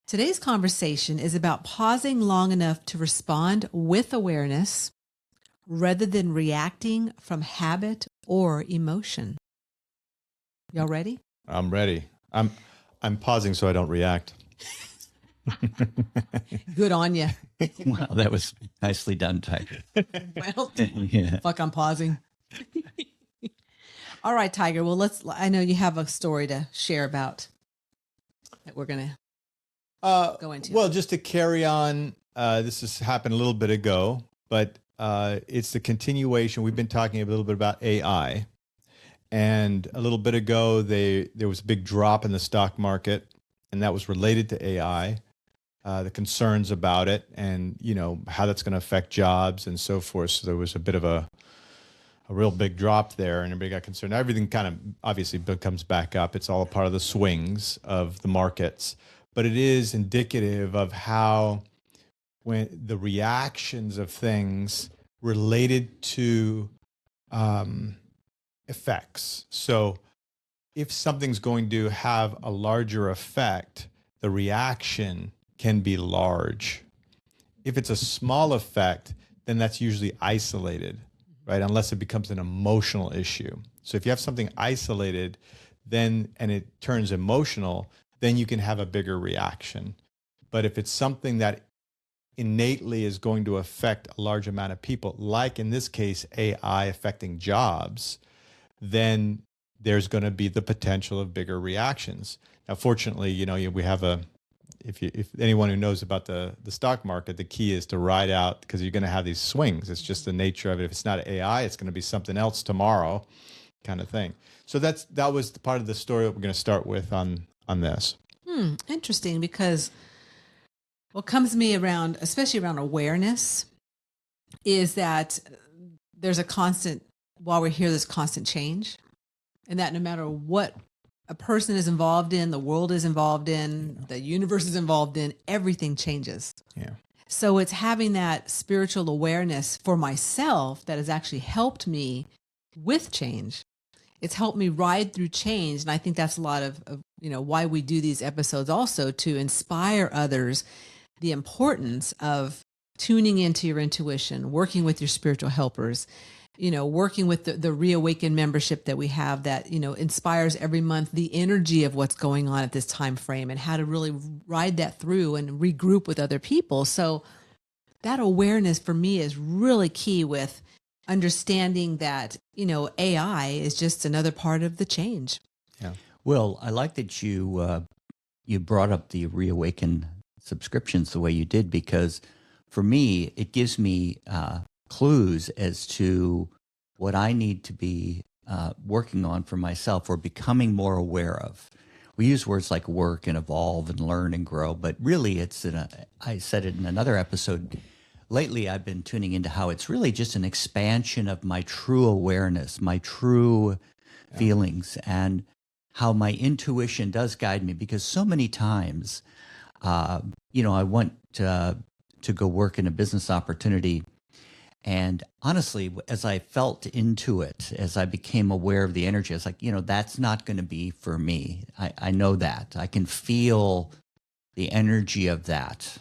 Today's conversation is about pausing long enough to respond with awareness rather than reacting from habit or emotion. Y'all ready? I'm ready. I'm pausing so I don't react. Good on you. Well, that was nicely done, Tiger. Well, Yeah. fuck, I'm pausing. All right, Tiger. Well, I know you have a story to share about that we're going to go into. Well, just to carry on, this has happened a little bit ago, but it's the continuation. We've been talking a little bit about AI, and a little bit ago, there was a big drop in the stock market, and that was related to AI, the concerns about it, and how that's going to affect jobs and so forth. So there was a bit of a real big drop there, and everybody got concerned. Everything kind of obviously comes back up. It's all a part of the swings of the markets, but it is indicative of how when the reactions of things related to effects. So if something's going to have a larger effect, the reaction can be large. If it's a small effect, then that's usually isolated, right? Unless it becomes an emotional issue. So if you have something isolated, and it turns emotional, then you can have a bigger reaction. But if it's something that innately is going to affect a large amount of people, like in this case, AI affecting jobs, then there's going to be the potential of bigger reactions. Now, fortunately, we have if anyone who knows about the stock market, the key is to ride out, because you're going to have these swings. It's just the nature of it. If it's not AI, it's going to be something else tomorrow, kind of thing. So that was the part of the story that we're going to start with on this. Interesting, because what comes to me around, especially around awareness, is that there's while we're here, there's constant change, and that no matter what a person is involved in, the world is involved in, the universe is involved in, everything changes. Yeah. So it's having that spiritual awareness for myself that has actually helped me with change. It's helped me ride through change. And I think that's a lot of why we do these episodes, also to inspire others, the importance of tuning into your intuition, working with your spiritual helpers, working with the Reawaken membership that we have that, inspires every month the energy of what's going on at this time frame and how to really ride that through and regroup with other people. So that awareness for me is really key with understanding that, AI is just another part of the change. Yeah. Well, I like that you brought up the Reawaken subscriptions the way you did, because for me, it gives me clues as to what I need to be working on for myself or becoming more aware of. We use words like work and evolve and learn and grow, but really I said it in another episode. Lately, I've been tuning into how it's really just an expansion of my true awareness, my true feelings, and how my intuition does guide me. Because so many times, I went to go work in a business opportunity. And honestly, as I felt into it, as I became aware of the energy, I was like, that's not going to be for me. I know that. I can feel the energy of that.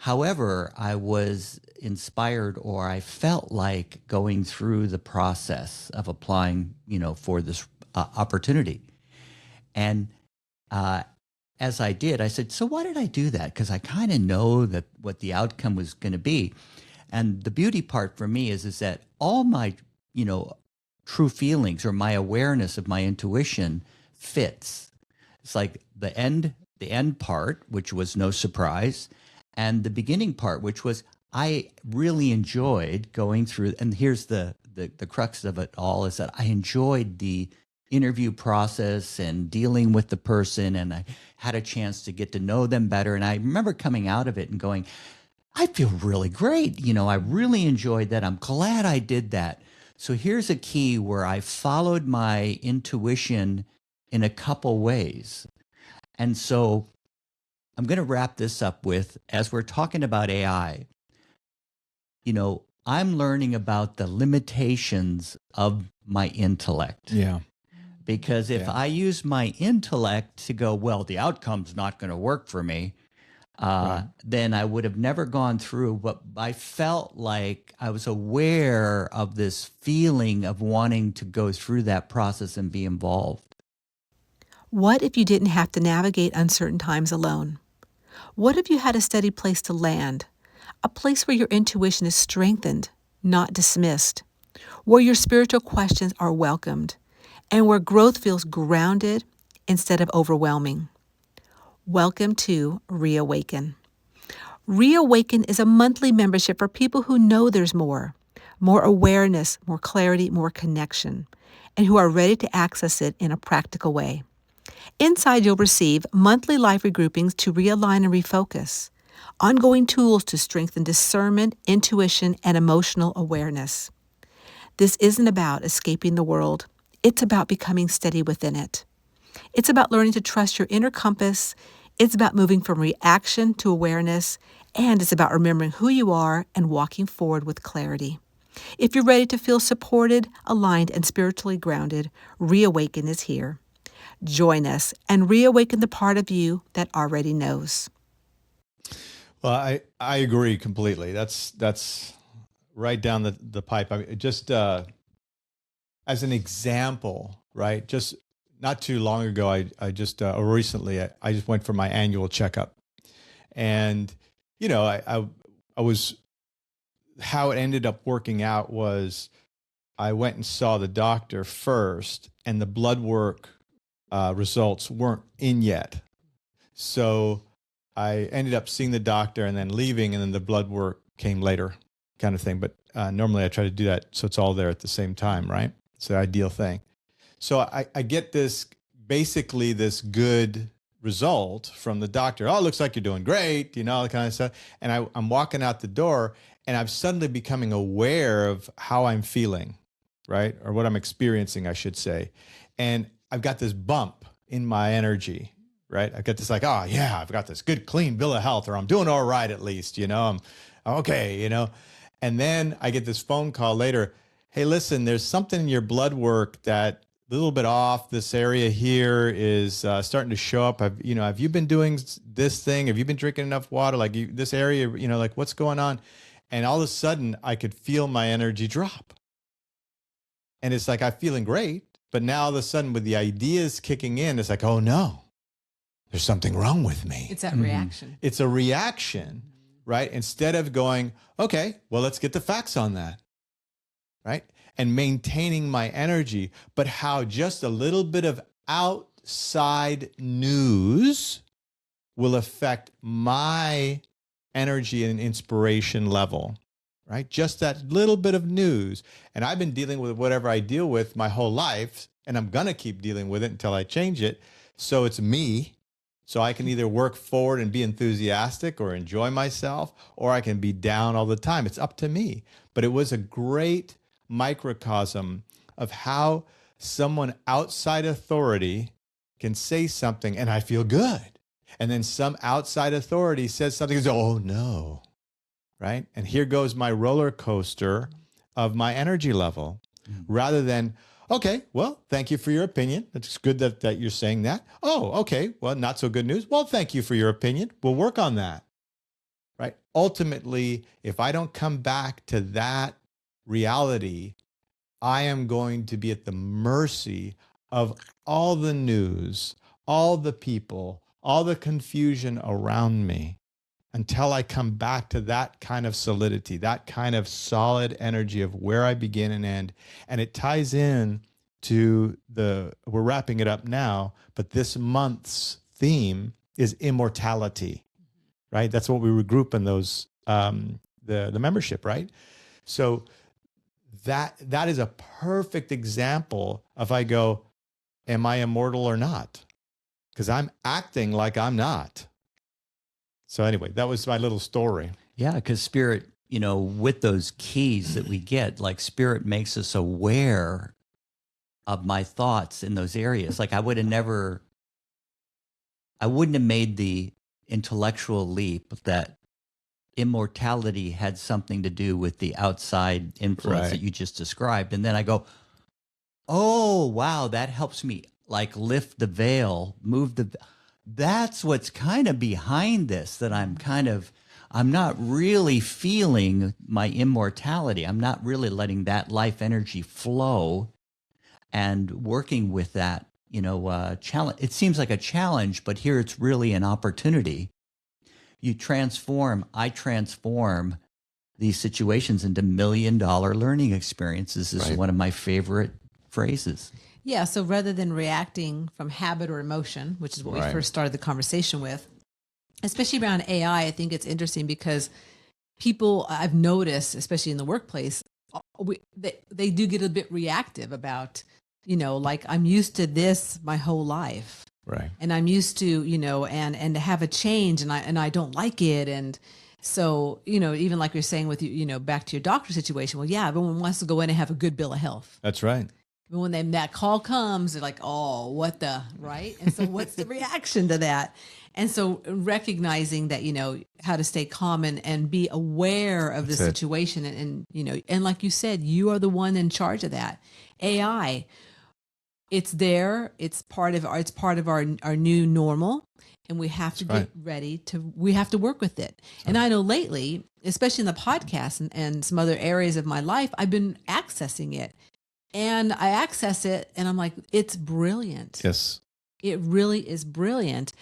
However, I was inspired, or I felt like going through the process of applying, for this opportunity. And as I did, I said, so why did I do that? Because I kind of know that what the outcome was going to be. And the beauty part for me is that all my, true feelings or my awareness of my intuition fits. It's like the end part, which was no surprise, and the beginning part, which was I really enjoyed going through. And here's the crux of it all, is that I enjoyed the interview process and dealing with the person, and I had a chance to get to know them better. And I remember coming out of it and going, I feel really great. I really enjoyed that. I'm glad I did that. So here's a key where I followed my intuition in a couple ways. And so I'm going to wrap this up with, as we're talking about AI, I'm learning about the limitations of my intellect. Yeah. Because if I use my intellect to go, well, the outcome's not going to work for me, then I would have never gone through. But I felt like I was aware of this feeling of wanting to go through that process and be involved. What if you didn't have to navigate uncertain times alone? What if you had a steady place to land, a place where your intuition is strengthened, not dismissed, where your spiritual questions are welcomed, and where growth feels grounded instead of overwhelming? Welcome to Reawaken. Reawaken is a monthly membership for people who know there's more awareness, more clarity, more connection, and who are ready to access it in a practical way. Inside, you'll receive monthly life regroupings to realign and refocus, ongoing tools to strengthen discernment, intuition, and emotional awareness. This isn't about escaping the world. It's about becoming steady within it. It's about learning to trust your inner compass. It's about moving from reaction to awareness. And it's about remembering who you are and walking forward with clarity. If you're ready to feel supported, aligned, and spiritually grounded, Reawaken is here. Join us and reawaken the part of you that already knows. Well, I agree completely. That's right down the pipe. I mean, just as an example, right? Just not too long ago, I just or recently, I just went for my annual checkup, and I was, how it ended up working out was I went and saw the doctor first, and the blood work results weren't in yet. So I ended up seeing the doctor and then leaving, and then the blood work came later, kind of thing. But normally I try to do that so it's all there at the same time, right? It's the ideal thing. So I get basically this good result from the doctor. Oh, it looks like you're doing great, that kind of stuff. And I'm walking out the door, and I'm suddenly becoming aware of how I'm feeling, right? Or what I'm experiencing, I should say. And I've got this bump in my energy, right? I've got this like, oh yeah, I've got this good, clean bill of health, or I'm doing all right at least, I'm okay, And then I get this phone call later. Hey, listen, there's something in your blood work that a little bit off. This area here is starting to show up. Have you been doing this thing? Have you been drinking enough water? Like this area, like what's going on? And all of a sudden I could feel my energy drop. And it's like, I'm feeling great. But now all of a sudden with the ideas kicking in, it's like, oh no, there's something wrong with me. It's that reaction. It's a reaction, right? Instead of going, okay, well, let's get the facts on that, right? And maintaining my energy, but how just a little bit of outside news will affect my energy and inspiration level. Right? Just that little bit of news. And I've been dealing with whatever I deal with my whole life, and I'm going to keep dealing with it until I change it. So it's me. So I can either work forward and be enthusiastic or enjoy myself, or I can be down all the time. It's up to me. But it was a great microcosm of how someone outside authority can say something and I feel good. And then some outside authority says something and says, oh no. Right? And here goes my roller coaster of my energy level, rather than, okay, well, thank you for your opinion. It's good that you're saying that. Oh, okay, well, not so good news. Well, thank you for your opinion. We'll work on that. Right? Ultimately, if I don't come back to that reality, I am going to be at the mercy of all the news, all the people, all the confusion around me, until I come back to that kind of solidity, that kind of energy of where I begin and end. And it ties in to we're wrapping it up now, but this month's theme is immortality, right? That's what we regroup in those, the membership, right? So that is a perfect example of, I go, am I immortal or not? Because I'm acting like I'm not. So anyway, that was my little story. Yeah, because Spirit, with those keys that we get, like Spirit makes us aware of my thoughts in those areas. Like I wouldn't have made the intellectual leap that immortality had something to do with the outside influence that you just described. And then I go, oh, wow, that helps me like lift the veil, that's what's kind of behind this, that I'm not really feeling my immortality. I'm not really letting that life energy flow and working with that, challenge. It seems like a challenge, but here it's really an opportunity. I transform these situations into $1 million learning experiences is Right. one of my favorite phrases. Yeah. So rather than reacting from habit or emotion, which is what we Right. first started the conversation with, especially around AI, I think it's interesting because people I've noticed, especially in the workplace, they do get a bit reactive about, like I'm used to this my whole life. Right. And I'm used to, and to have a change and I don't like it. And so, even like you're saying with you, back to your doctor situation, well, yeah, everyone wants to go in and have a good bill of health. That's right. But when that call comes, they're like, oh, what the, right? And so what's the reaction to that? And so recognizing that, how to stay calm and be aware of the That's it. situation. And like you said, you are the one in charge of that. AI, it's there. It's part of our new normal. And we have to That's get we have to work with it. And I know lately, especially in the podcast and some other areas of my life, I've been accessing it. And I access it and I'm like, it's brilliant. Yes. It really is brilliant.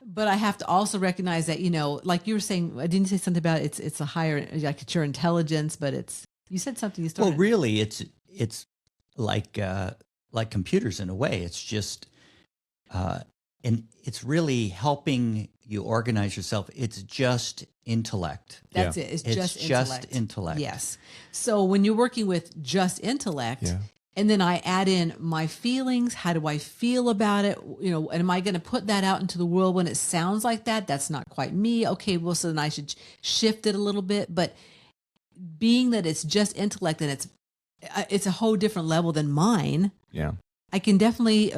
But I have to also recognize that, like you were saying, didn't you say something about it's a higher, like it's your intelligence, but you said something you started. Well, really, it's like computers in a way. It's just, and it's really helping you organize yourself. It's just intellect. That's Yeah. it. It's It's just intellect. Yes. So when you're working with just intellect, Yeah. and then I add in my feelings, how do I feel about it? And am I going to put that out into the world when it sounds like that? That's not quite me. Okay, well, so then I should shift it a little bit. But being that it's just intellect and it's a whole different level than mine, Yeah. I can definitely,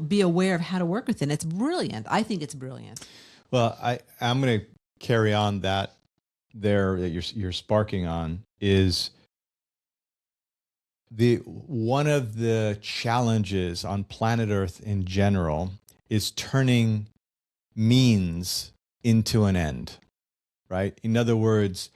be aware of how to work with it. And it's brilliant. I think it's brilliant. Well, I'm going to carry on that you're sparking on is one of the challenges on planet Earth in general is turning means into an end, right? In other words,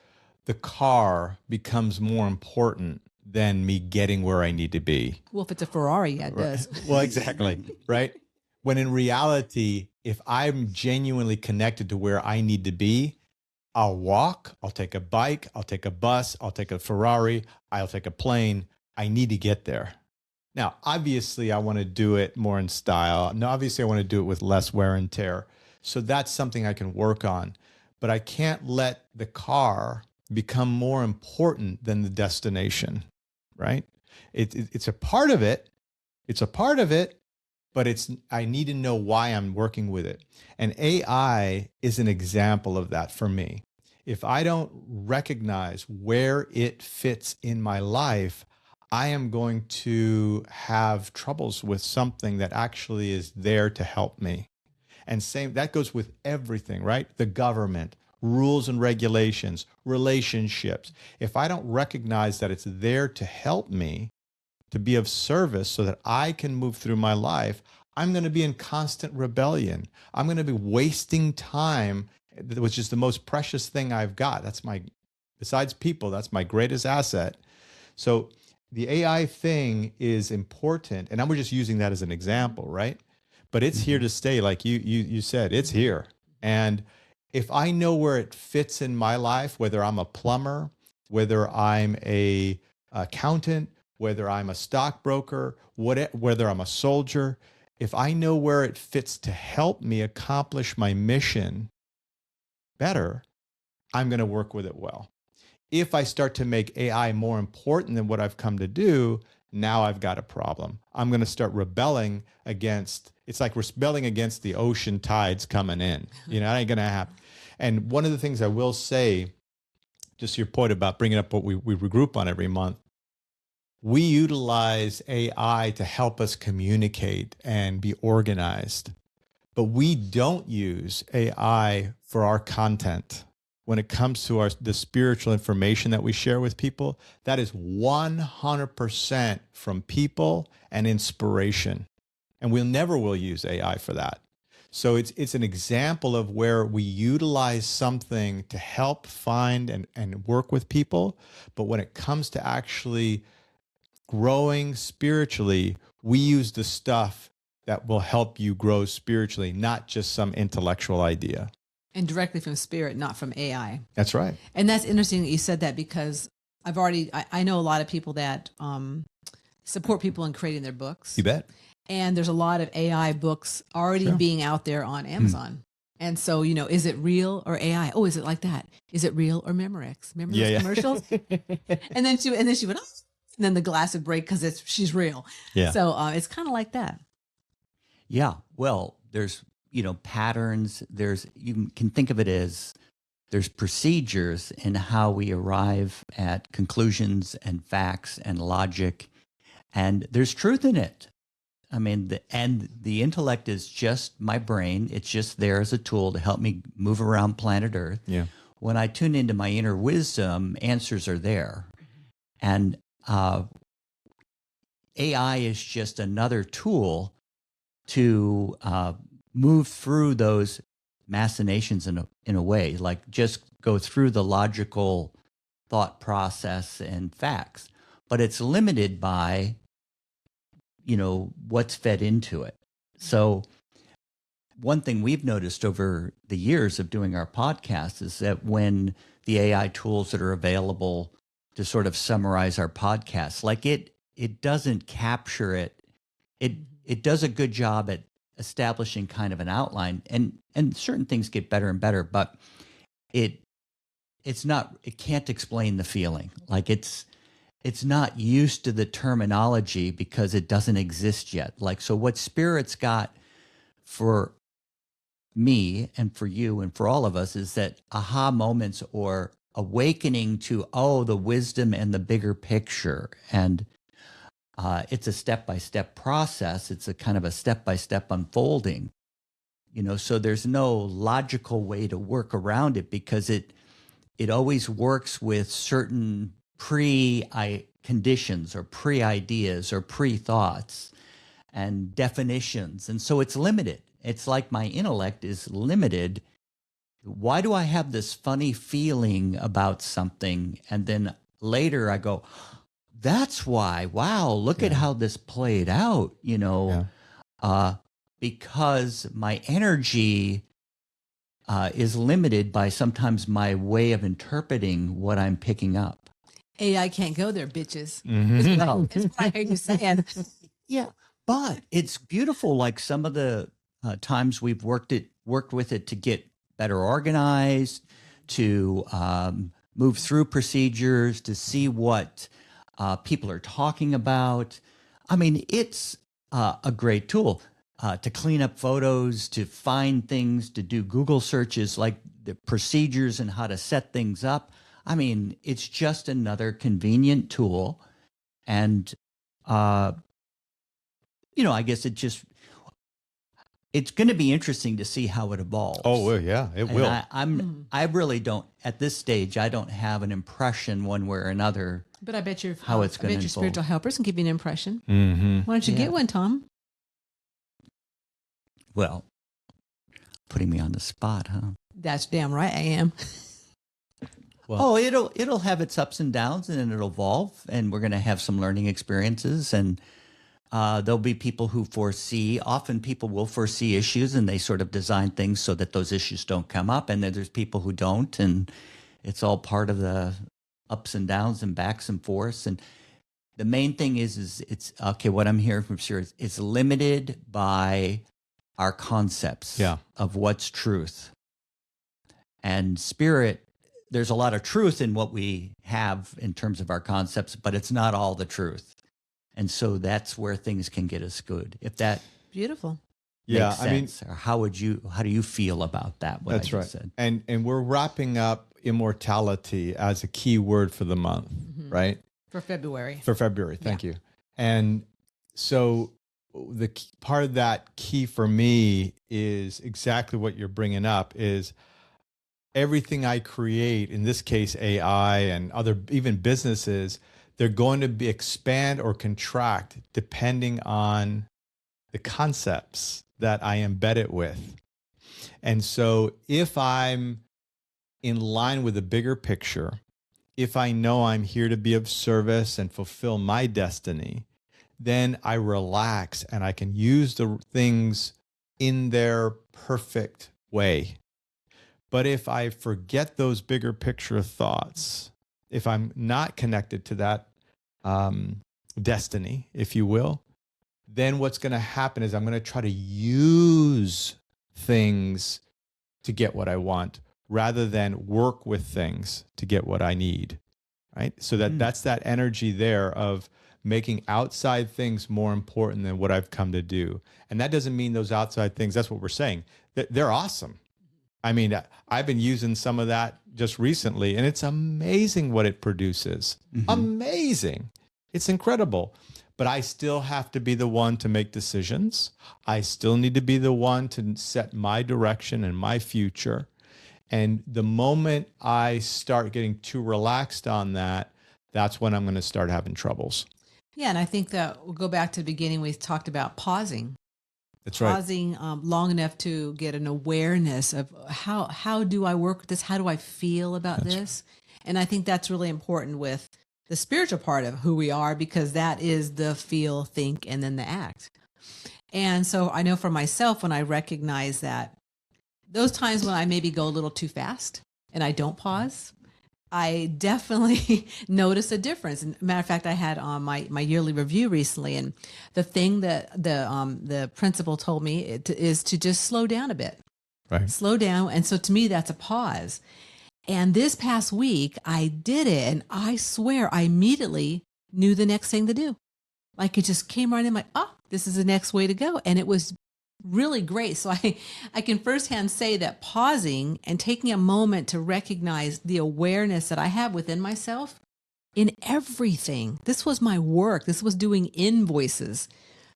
the car becomes more important than me getting where I need to be. Well, if it's a Ferrari, yeah, it does. Well, exactly, right? When in reality, if I'm genuinely connected to where I need to be, I'll walk, I'll take a bike, I'll take a bus, I'll take a Ferrari, I'll take a plane. I need to get there. Now, obviously, I want to do it more in style. Now, obviously, I want to do it with less wear and tear. So that's something I can work on. But I can't let the car become more important than the destination, right? It's a part of it. It's a part of it, but I need to know why I'm working with it. And AI is an example of that for me. If I don't recognize where it fits in my life, I am going to have troubles with something that actually is there to help me. And same, that goes with everything, right? The government, rules and regulations, relationships. If I don't recognize that it's there to help me, to be of service so that I can move through my life, I'm going to be in constant rebellion. I'm going to be wasting time, which is the most precious thing I've got. Besides people, that's my greatest asset. So the AI thing is important, and I'm just using that as an example, right? But it's here to stay, like you said, it's here. And if I know where it fits in my life, whether I'm a plumber, whether I'm a accountant, whether I'm a stockbroker, whether I'm a soldier, if I know where it fits to help me accomplish my mission better, I'm going to work with it well. If I start to make AI more important than what I've come to do, now I've got a problem. I'm going to start rebelling against, it's like rebelling against the ocean tides coming in. That ain't going to happen. And one of the things I will say, just to your point about bringing up what we regroup on every month, we utilize AI to help us communicate and be organized, but we don't use AI for our content. When it comes to the spiritual information that we share with people, that is 100% from people and inspiration. And we never will use AI for that. So it's an example of where we utilize something to help find and work with people. But when it comes to actually growing spiritually, we use the stuff that will help you grow spiritually, not just some intellectual idea. And directly from spirit, not from AI. That's right. And that's interesting that you said that, because I know a lot of people that support people in creating their books. You bet. And there's a lot of AI books already being out there on Amazon. And so, is it real or AI? Oh, is it like that? Is it real or Memorex? Remember those commercials? and then she would, oh, and then the glass would break because she's real. Yeah. So it's kind of like that. Yeah. Well, there's, patterns. You can think of it as there's procedures in how we arrive at conclusions and facts and logic, and there's truth in it. I mean, the intellect is just my brain. It's just there as a tool to help me move around planet Earth. Yeah. When I tune into my inner wisdom, answers are there. And AI is just another tool to move through those machinations in a way, like just go through the logical thought process and facts. But it's limited by what's fed into it. So one thing we've noticed over the years of doing our podcast is that when the AI tools that are available to sort of summarize our podcast, like it doesn't capture it. It does a good job at establishing kind of an outline, and certain things get better and better, but it can't explain the feeling. Like it's not used to the terminology because it doesn't exist yet. Like, so what Spirit's got for me and for you and for all of us is that aha moments or awakening to, the wisdom and the bigger picture. And it's a step-by-step process. It's a kind of a step-by-step unfolding, so there's no logical way to work around it because it always works with certain conditions or pre-ideas or pre-thoughts and definitions. And so it's limited. It's like my intellect is limited. Why do I have this funny feeling about something? And then later I go, that's why, wow, look at how this played out, because my energy is limited by sometimes my way of interpreting what I'm picking up. AI can't go there, bitches. Mm-hmm. It's what I hear you saying. Yeah, but it's beautiful. Like some of the times we've worked with it to get better organized, to move through procedures, to see what people are talking about. I mean, it's a great tool to clean up photos, to find things, to do Google searches, like the procedures and how to set things up. I mean, it's just another convenient tool. And, I guess it's going to be interesting to see how it evolves. Oh, well, yeah, it will. I really don't, at this stage, I don't have an impression one way or another. But I bet how it's going to your spiritual helpers can give you an impression. Mm-hmm. Why don't you get one, Tom? Well, putting me on the spot, huh? That's damn right I am. Well, it'll have its ups and downs, and it'll evolve, and we're going to have some learning experiences, and there'll be people who foresee. Often, people will foresee issues, and they sort of design things so that those issues don't come up. And then there's people who don't, and it's all part of the ups and downs and backs and forths. And the main thing is it's okay. What I'm hearing from Sir is it's limited by our concepts of what's truth. And Spirit, there's a lot of truth in what we have in terms of our concepts, but it's not all the truth. And so that's where things can get us good. If that beautiful. makes sense. Or how do you feel about that? What That's I right. just said. And we're wrapping up immortality as a key word for the month, right? For February. For February. Thank you. And so the part of that key for me is exactly what you're bringing up is everything I create, in this case, AI and other, even businesses, they're going to be expand or contract depending on the concepts that I embed it with. And so if I'm in line with the bigger picture, if I know I'm here to be of service and fulfill my destiny, then I relax and I can use the things in their perfect way. But if I forget those bigger picture thoughts, if I'm not connected to that destiny, if you will, then what's going to happen is I'm going to try to use things to get what I want rather than work with things to get what I need, right? So that's that energy there of making outside things more important than what I've come to do. And that doesn't mean those outside things, that's what we're saying, that they're awesome. I mean, I've been using some of that just recently, and it's amazing what it produces. Amazing. It's incredible. But I still have to be the one to make decisions. I still need to be the one to set my direction and my future. And the moment I start getting too relaxed on that, that's when I'm going to start having troubles. Yeah, and I think that we'll go back to the beginning. We talked about pausing. That's right. Pausing long enough to get an awareness of how do I work with this? How do I feel about this? And I think that's really important with the spiritual part of who we are, because that is the feel, think, and then the act. And so I know for myself, when I recognize that those times when I maybe go a little too fast and I don't pause, I definitely notice a difference. And matter of fact, I had my yearly review recently, and the thing that the principal told me is to just slow down a bit, Right. slow down. And so to me, that's a pause. And this past week, I did it, and I swear I immediately knew the next thing to do. Like it just came right in, like, oh, this is the next way to go. And it was really great. So I can firsthand say that pausing and taking a moment to recognize the awareness that I have within myself in everything. This was my work. This was doing invoices.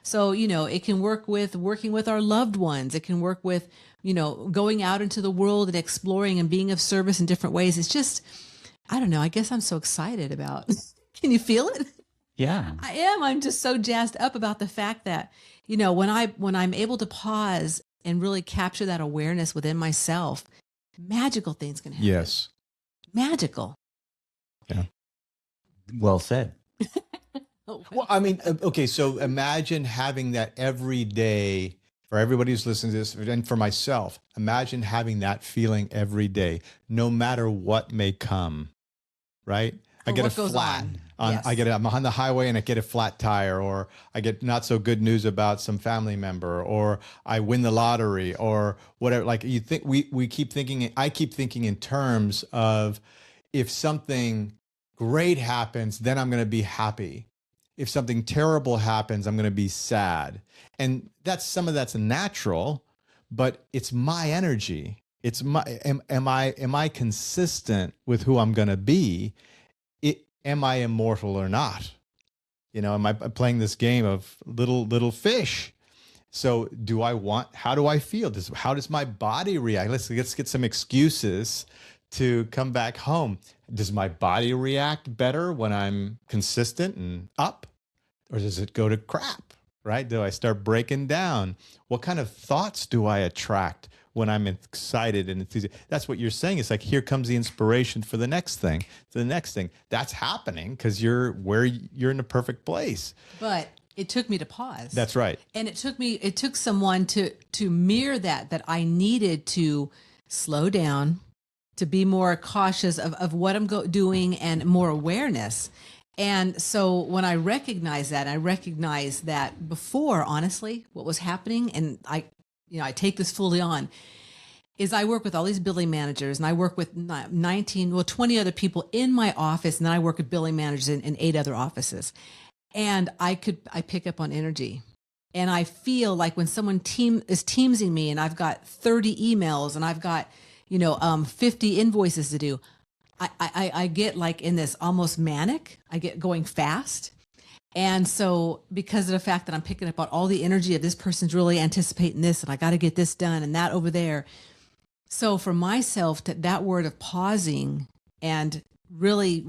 So, it can work with working with our loved ones. It can work with, going out into the world and exploring and being of service in different ways. It's just, I don't know. I guess I'm so excited about, can you feel it? Yeah. I am. I'm just so jazzed up about the fact that, when I'm able to pause and really capture that awareness within myself, magical things can happen. Yes. Magical. Yeah. Well said. Well, I mean, okay, so imagine having that every day for everybody who's listening to this, and for myself. Imagine having that feeling every day, no matter what may come, right? I Or get a what goes flat. on. Yes. I'm on the highway and I get a flat tire, or I get not so good news about some family member, or I win the lottery, or whatever. Like you think we keep thinking, I keep thinking in terms of, if something great happens, then I'm going to be happy. If something terrible happens, I'm going to be sad. And some of that's natural, but it's my energy. It's my, am I consistent with who I'm going to be? Am I immortal or not? Am I playing this game of little fish? So how do I feel? How does my body react? Let's get some excuses to come back home. Does my body react better when I'm consistent and up? Or does it go to crap, right? Do I start breaking down? What kind of thoughts do I attract when I'm excited and enthusiastic? That's what you're saying. It's like, here comes the inspiration for the next thing, That's happening because you're in the perfect place. But it took me to pause. That's right. And it took someone to mirror that I needed to slow down, to be more cautious of what I'm doing, and more awareness. And so when I recognized that before, honestly, what was happening, and I take this fully on, is I work with all these billing managers, and I work with 20 other people in my office, and then I work with billing managers in 8 other offices. And I pick up on energy. And I feel like when someone is teamsing me, and I've got 30 emails, and I've got 50 invoices to do, I get like in this almost manic. I get going fast. And so because of the fact that I'm picking up on all the energy of this person's really anticipating this, and I got to get this done and that over there. So for myself, that word of pausing and really,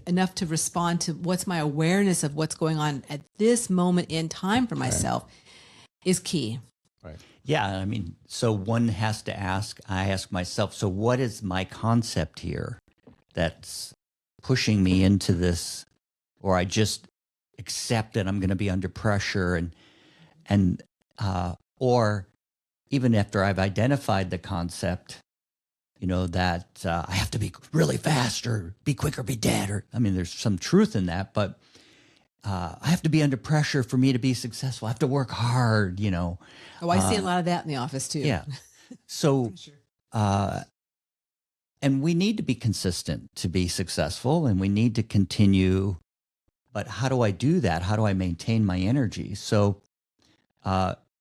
enough to respond to what's my awareness of what's going on at this moment in time for myself is key. Right. Yeah, I mean, so one has to ask, I ask myself, so what is my concept here that's pushing me into this, or I just accept that I'm going to be under pressure and or even after I've identified the concept, that I have to be really fast or be quick or be dead, or I mean, there's some truth in that, but I have to be under pressure for me to be successful. I have to work hard. Oh, I see a lot of that in the office too. Yeah. So, For sure. and we need to be consistent to be successful, and we need to continue. But how do I do that? How do I maintain my energy? So,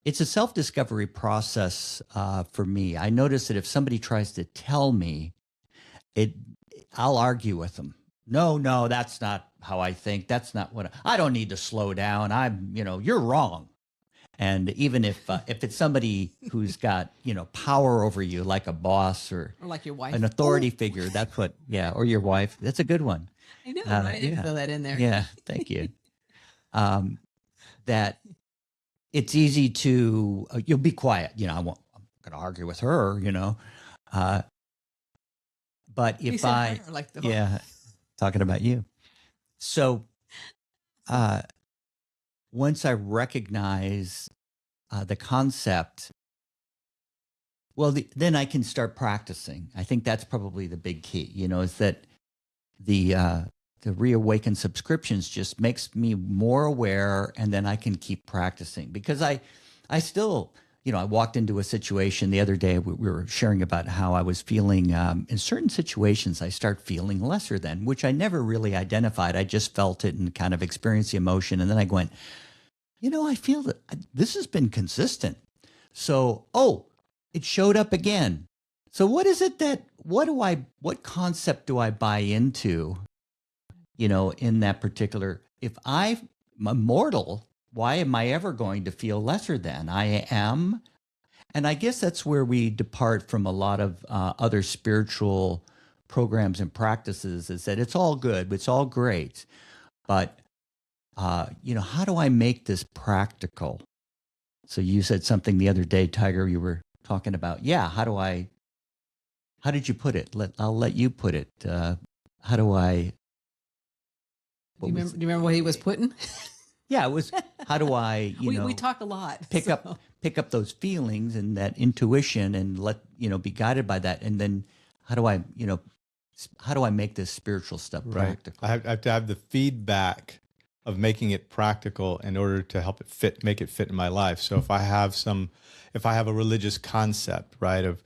it's a self-discovery process for me. I notice that if somebody tries to tell me it, I'll argue with them. No, that's not how I think. That's not what I don't need to slow down. You're wrong. And even if it's somebody who's got power over you, like a boss or like your wife, an authority figure, that's what. Yeah, or your wife. That's a good one. I know, right? I didn't Yeah. throw that in there. Yeah, thank you. That it's easy to you'll be quiet. I'm going to argue with her. But You if said her, like the whole- yeah, talking about you. So once I recognize the concept, well, then I can start practicing. I think that's probably the big key, is that the reawakened subscriptions just makes me more aware, and then I can keep practicing because I still, I walked into a situation the other day. We were sharing about how I was feeling in certain situations. I start feeling lesser than, which I never really identified. I just felt it and kind of experienced the emotion. And then I went, I feel that this has been consistent. So, it showed up again. So what concept do I buy into, in that particular, if I'm immortal, why am I ever going to feel lesser than I am? And I guess that's where we depart from a lot of other spiritual programs and practices, is that it's all good, it's all great. But, how do I make this practical? So you said something the other day, Tiger, you were talking about, how did you put it? I'll let you put it. How do I, do you remember what he was putting? Yeah, it was, how do I, we talk a lot. pick up those feelings and that intuition and be guided by that. And then how do I make this spiritual stuff practical? I have to have the feedback of making it practical in order to help it make it fit in my life. So if I have a religious concept, right, of,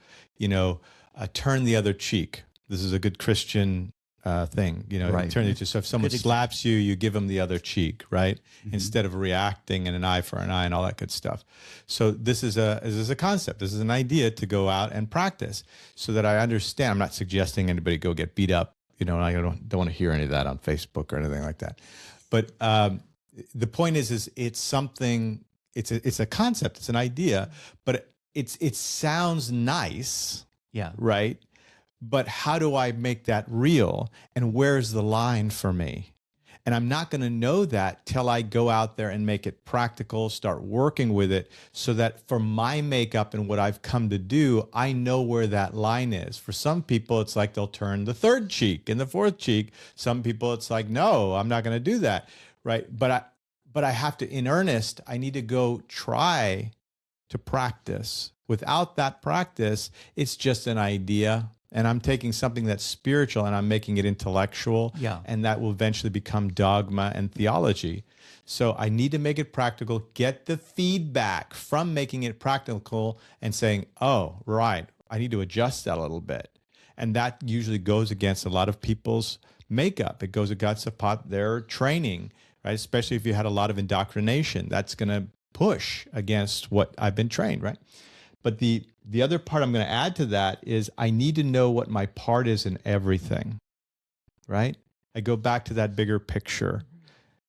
turn the other cheek. This is a good Christian thing, Right. turn it. So if someone slaps you, you give them the other cheek, right? Mm-hmm. Instead of reacting in an eye for an eye and all that good stuff. So this is a concept. This is an idea to go out and practice so that I understand. I'm not suggesting anybody go get beat up, and I don't want to hear any of that on Facebook or anything like that. But the point is it's something. It's a concept. It's an idea, but it sounds nice. Yeah. Right. But how do I make that real? And where's the line for me? And I'm not going to know that till I go out there and make it practical, start working with it so that for my makeup and what I've come to do, I know where that line is. For some people, it's like they'll turn the third cheek and the fourth cheek. Some people, it's like, no, I'm not going to do that. Right. But I have to, in earnest, I need to go try to practice. Without that practice, it's just an idea. And I'm taking something that's spiritual and I'm making it intellectual. Yeah. And that will eventually become dogma and theology. So I need to make it practical, get the feedback from making it practical and saying, oh, right, I need to adjust that a little bit. And that usually goes against a lot of people's makeup. It goes against their training, right? Especially if you had a lot of indoctrination. That's going to push against what I've been trained, right? But the other part I'm going to add to that is I need to know what my part is in everything, right? I go back to that bigger picture.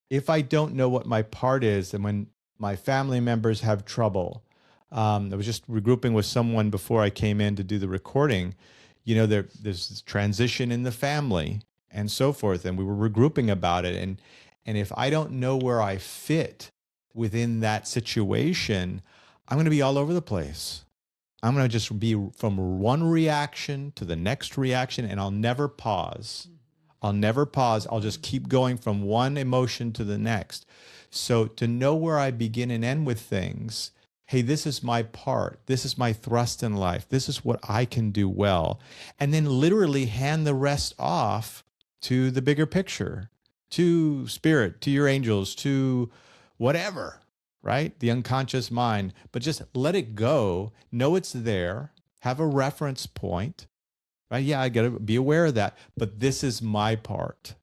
If I don't know what my part is, and when my family members have trouble, I was just regrouping with someone before I came in to do the recording, there's this transition in the family and so forth, and we were regrouping about it. And if I don't know where I fit within that situation, I'm going to be all over the place. I'm going to just be from one reaction to the next reaction, and I'll never pause. I'll never pause. I'll just keep going from one emotion to the next. So to know where I begin and end with things, hey, this is my part. This is my thrust in life. This is what I can do well. And then literally hand the rest off to the bigger picture, to spirit, to your angels, to whatever, right? The unconscious mind. But just let it go. Know it's there. Have a reference point. Right? Yeah, I got to be aware of that. But this is my part.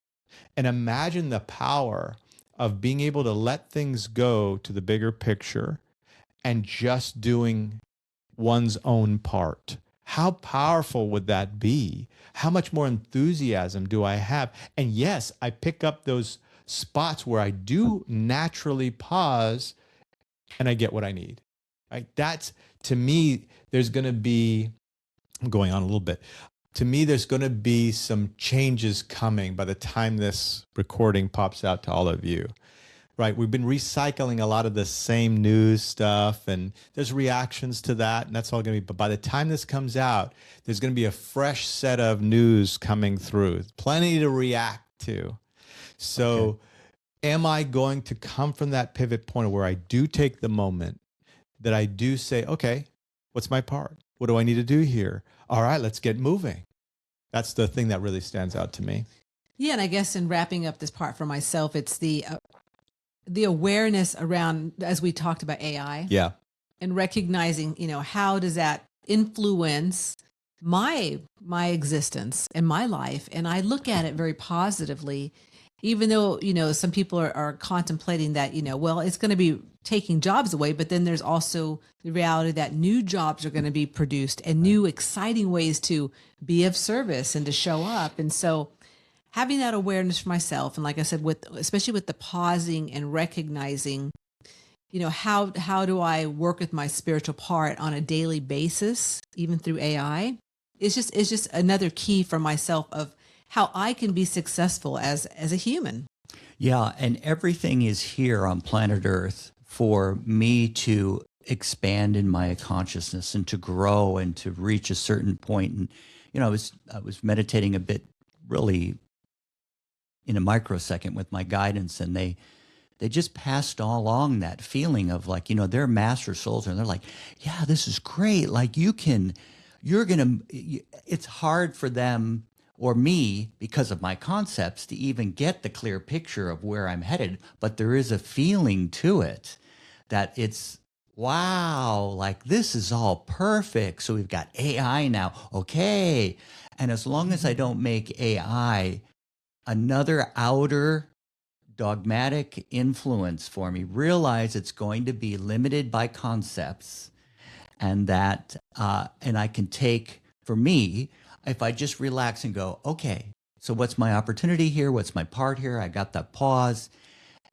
And imagine the power of being able to let things go to the bigger picture and just doing one's own part. How powerful would that be? How much more enthusiasm do I have? And yes, I pick up those spots where I do naturally pause and I get what I need. Right? That's, to me, there's going to be, I'm going on a little bit. To me, there's going to be some changes coming by the time this recording pops out to all of you. Right? We've been recycling a lot of the same news stuff, and there's reactions to that, and that's all going to be. But by the time this comes out, there's going to be a fresh set of news coming through, plenty to react to. So, am I going to come from that pivot point where I do take the moment, that I do say, okay, what's my part? What do I need to do here? All right, let's get moving. That's the thing that really stands out to me. Yeah, and I guess in wrapping up this part for myself, it's the awareness around, as we talked about AI, Yeah. and recognizing, how does that influence my existence and my life? And I look at it very positively, even though, some people are contemplating that, well, it's going to be taking jobs away, but then there's also the reality that new jobs are going to be produced and new exciting ways to be of service and to show up. And so having that awareness for myself, and like I said, especially with the pausing and recognizing, how do I work with my spiritual part on a daily basis, even through AI, it's just another key for myself of how I can be successful as a human. Yeah, and everything is here on planet Earth for me to expand in my consciousness and to grow and to reach a certain point. And I was meditating a bit, really in a microsecond with my guidance, and they just passed all along that feeling of like, they're master souls, and they're like, yeah, this is great. Like it's hard for them or me, because of my concepts, to even get the clear picture of where I'm headed. But there is a feeling to it that it's, wow, like this is all perfect. So we've got AI now. Okay. And as long as I don't make AI another outer dogmatic influence for me, realize it's going to be limited by concepts, and that, and I can take, for me, if I just relax and go, okay, so what's my opportunity here? What's my part here? I got that pause.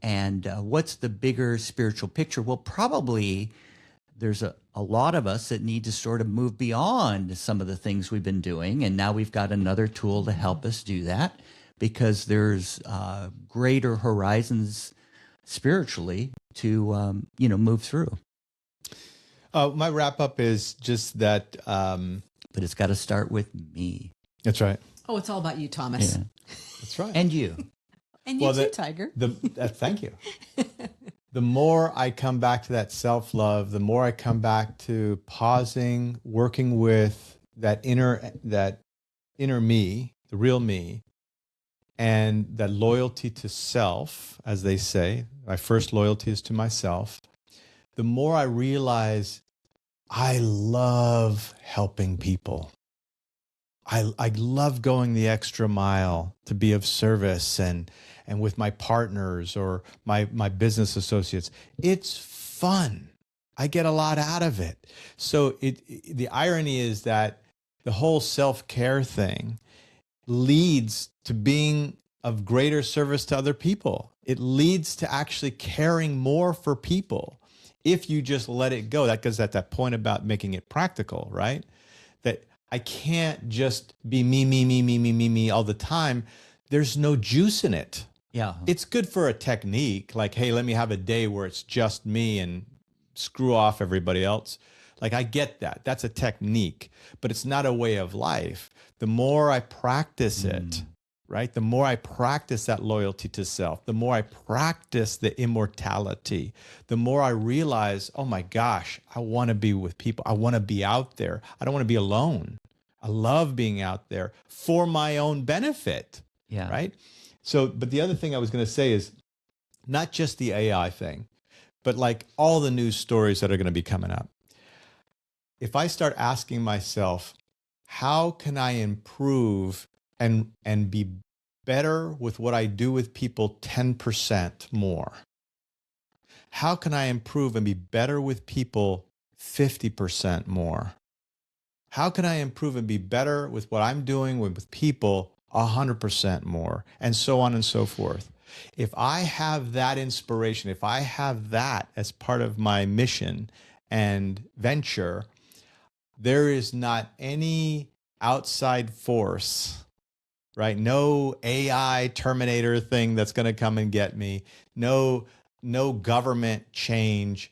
And what's the bigger spiritual picture? Well, probably there's a lot of us that need to sort of move beyond some of the things we've been doing. And now we've got another tool to help us do that, because there's greater horizons spiritually to, move through. My wrap up is just that. But it's got to start with me. That's right. Oh, it's all about you, Thomas. Yeah. That's right. And you. And you too, Tiger. Thank you. The more I come back to that self-love, the more I come back to pausing, working with that inner me, the real me, and that loyalty to self, as they say. My first loyalty is to myself. The more I realize I love helping people. I love going the extra mile to be of service, and with my partners or my business associates. It's fun. I get a lot out of it. So the irony is that the whole self-care thing leads to being of greater service to other people. It leads to actually caring more for people. If you just let it go, that goes at that point about making it practical, right? That I can't just be me all the time. There's no juice in it. Yeah. It's good for a technique, like, hey, let me have a day where it's just me and screw off everybody else. Like, I get that. That's a technique, but it's not a way of life. The more I practice it, right? The more I practice that loyalty to self, the more I practice the immortality, the more I realize, oh my gosh, I want to be with people. I want to be out there. I don't want to be alone. I love being out there for my own benefit. Yeah. Right. So, but the other thing I was going to say is not just the AI thing, but like all the news stories that are going to be coming up. If I start asking myself, how can I improve and be better with what I do with people 10% more? How can I improve and be better with people 50% more? How can I improve and be better with what I'm doing with people 100% more? And so on and so forth. If I have that inspiration, if I have that as part of my mission and venture, there is not any outside force, right? No AI Terminator thing that's going to come and get me. No government change,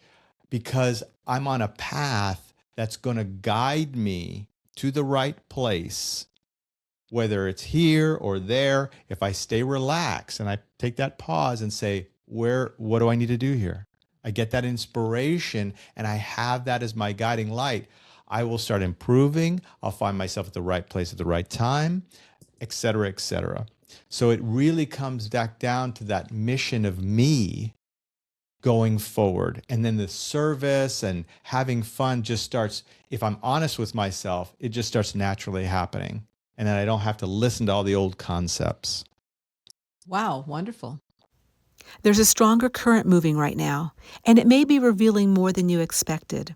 because I'm on a path that's going to guide me to the right place, whether it's here or there. If I stay relaxed and I take that pause and say, what do I need to do here? I get that inspiration and I have that as my guiding light. I will start improving. I'll find myself at the right place at the right time, et cetera, et cetera. So it really comes back down to that mission of me going forward. And then the service and having fun just starts, if I'm honest with myself, it just starts naturally happening. And then I don't have to listen to all the old concepts. Wow, wonderful. There's a stronger current moving right now, and it may be revealing more than you expected.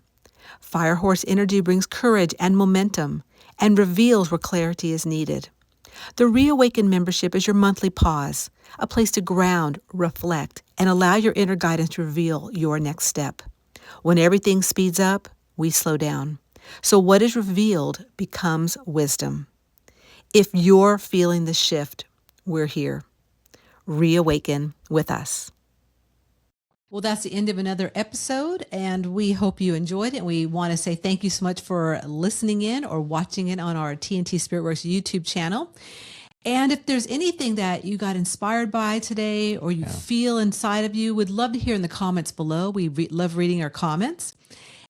Firehorse energy brings courage and momentum and reveals where clarity is needed. The Reawaken membership is your monthly pause, a place to ground, reflect, and allow your inner guidance to reveal your next step. When everything speeds up, we slow down. So what is revealed becomes wisdom. If you're feeling the shift, we're here. Reawaken with us. Well, that's the end of another episode, and we hope you enjoyed it. We want to say thank you so much for listening in or watching it on our TNT Spiritworks YouTube channel. And if there's anything that you got inspired by today or you feel inside of you, we'd love to hear in the comments below. We love reading our comments.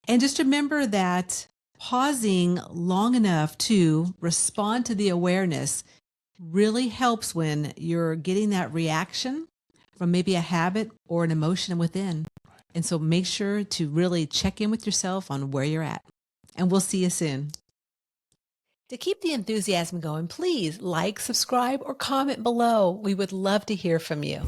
And just remember that pausing long enough to respond to the awareness really helps when you're getting that reaction from maybe a habit or an emotion within. And so make sure to really check in with yourself on where you're at. And we'll see you soon. To keep the enthusiasm going, please like, subscribe, or comment below. We would love to hear from you.